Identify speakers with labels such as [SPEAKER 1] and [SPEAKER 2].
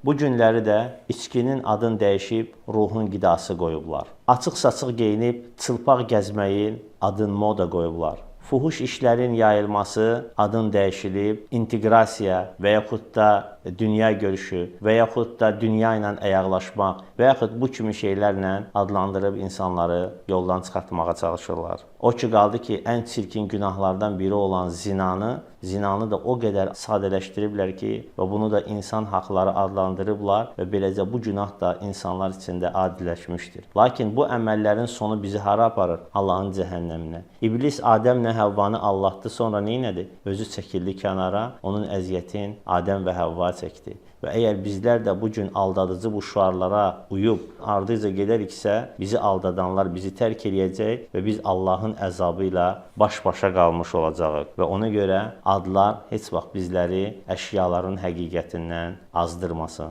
[SPEAKER 1] Bu günləri də içkinin adını dəyişib ruhun qidası qoyublar. Açıq-saçıq geyinib çılpaq gəzməyin adını moda qoyublar. Fuhuş işlərin yayılması adın dəyişilib, inteqrasiya və yaxud da dünya görüşü və yaxud da dünya ilə əyaqlaşmaq və yaxud bu kimi şeylərlə adlandırıb insanları yoldan çıxartmağa çalışırlar. O ki qaldı ki, ən çirkin günahlardan biri olan zinanı da o qədər sadələşdiriblər ki, və bunu da insan haqları adlandırıblar və beləcə bu günah da insanlar içində adiləşmişdir. Lakin bu əməllərin sonu bizi hara aparır? Allahın cəhənnəminə. İblis Adəmlə Həvvanı aldatdı, sonra neynədi? Özü çəkildi kənara, onun əziyyətin Adəm və Həvva çəkdi. Və əgər bizlər də bu gün aldadıcı bu şüarlara uyub ardıca gedəriksə, bizi aldadanlar bizi tərk eləyəcək və biz Allahın əzabı ilə baş-başa qalmış olacağıq. Və ona görə adlar heç vaxt bizləri əşyaların həqiqətindən azdırmasın.